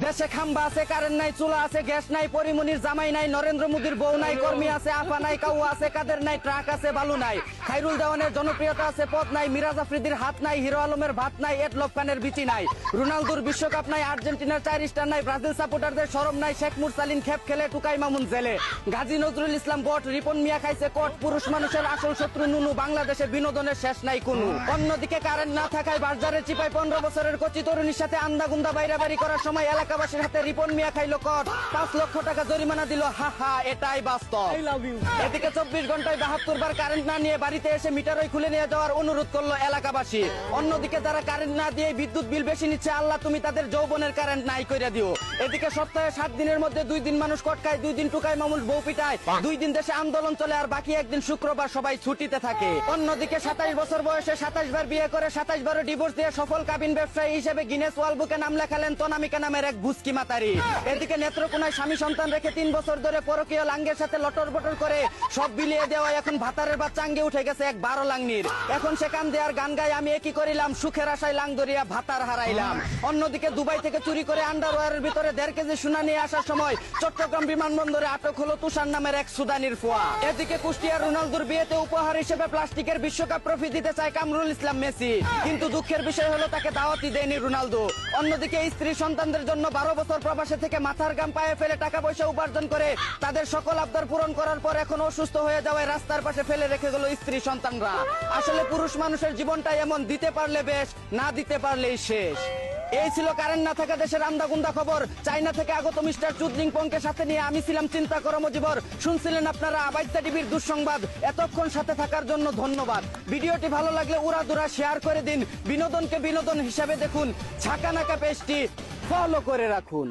দেশে খাম্বা আছে, কারেন্ট নাই, চুলা আছে, গ্যাস নাই, পরিমনির জামাই নাই, নরেন্দ্র মোদীর বউ নাই, কর্মী আছে, আফা নাই, কাউ আছে, কাদের নাই, ট্রাক আছে, বালু নাই, খাইরুল দেওয়ানের জনপ্রিয়তা আছে, পদ নাই, মিরাজ আফ্রিদির হাত নাই, হিরো আলমের ভাত নাই, এডলফ খানের বিচি নাই, রোনালদোর বিশ্বকাপ নাই, আর্জেন্টিনার 4 স্টার নাই, ব্রাজিল সাপোর্টারদের শরম নাই, শেখ মুরসালিন খেপ খেলে, টুকাই মামুন জেলে, গাজী নজরুল ইসলাম বট, রিপন মিয়া খাইছে কোট, পুরুষ মানুষের আসল শত্রু নুনু, বাংলাদেশে বিনোদনের শেষ নাই কোনো। অন্যদিকে কারেন্ট না থাকায় বাজারের চিপায় 15 বছরের কচি তরুণীর সাথে আন্দাগুন্দা বাইরাবাড়ি করার সময় এলাকাবাসীর হাতে রিপন মিয়া খাইলো কট, 5 লক্ষ টাকা জরিমানা দিল, হা হা, এটাই বাস্তব। এদিকে 24 ঘন্টায় 72 বার কারেন্ট না নিয়ে বাড়িতে এসে মিটারই খুলে নিয়ে যাওয়ার অনুরোধ করলো এলাকাবাসী। অন্যদিকে যারা কারেন্ট না দিয়ে বিদ্যুৎ বিল বেশি নিচ্ছে, আল্লাহ তুমি তাদের যৌবনের কারেন্ট নাই কইরা দিও। এদিকে সপ্তাহে 7 দিনের মধ্যে 2 দিন মানুষ কট খায়, 2 দিন টুকায় মামুল বউ পিটায়, 2 দিন দেশে আন্দোলন চলে, আর বাকি একদিন শুক্রবার সবাই ছুটিতে থাকে। অন্যদিকে 27 বছর বয়সে 27 বার বিয়ে করে 27 বারও ডিভোর্স দিয়ে সফল কাবিন ব্যবসায়ী হিসেবে গিনেস ওয়ার্ল্ড বুকে নাম লেখালেন তনামিকা নামের এক বুস্কি মাতারি। এদিকে নেত্রকোনায় স্বামী সন্তান রেখে 3 বছর ধরে পরকীয় লাঙ্গের সাথে লটর বটর করে সব বিলিয়ে দেওয়া এখন ভাতারের বাচ্চা আঙ্গে উঠে গেছে এক 12 লাঙ্গির। এখন সে কান দেয়ার গান গায়, আমি একই করিলাম, সুখের আশায় লাং ধরিয়া ভাতার হারাইলাম। অন্যদিকে দুবাই থেকে চুরি করে আন্ডারওয়্যারের ভিতরে 1.5 কেজি সোনা নিয়ে আসার সময় চট্টগ্রাম বিমানবন্দরে আটক হলো তুষার নামের এক সুদানির ফোয়া। এদিকে কুষ্টিয়ার রোনালদোর বিয়েতে উপহার হিসেবে প্লাস্টিকের বিশ্বকাপ ট্রফি দিতে চায় কামরুল ইসলাম মেসি, কিন্তু দুঃখের বিষয় হলো তাকে দাওয়াতই দেয়নি রোনালদো। অন্যদিকে স্ত্রী সন্তানদের জন্য 12 বছর প্রবাসে থেকে মাথার গাম পায়ে ফেলে টাকা পয়সা উপার্জন করে তাদের সকল আবদার পূরণ করার পর এখন অসুস্থ হয়ে যাওয়ায় রাস্তার পাশে ফেলে রেখে গেল স্ত্রী সন্তানরা। আসলে পুরুষ মানুষের জীবনটাই এমন, দিতে পারলে বেশ, না দিতে পারলেই শেষ। এই ছিল কারেন্ট না থাকা দেশের আন্দাগুন্দা খবর। চাইনা থেকে আগত মিস্টার চুদলিং পংকে সাথে নিয়ে আমি ছিলাম চিন্তা করো মজিবর। শুনছিলেন আপনারা আবাইত্যা টিভির দুঃসংবাদ। এতক্ষণ সাথে থাকার জন্য ধন্যবাদ। ভিডিওটি ভালো লাগলে উড়াদুরা শেয়ার করে দিন। বিনোদনকে বিনোদন হিসাবে দেখুন। ঝাঁকা নাকা পেজটি ফলো করে রাখুন।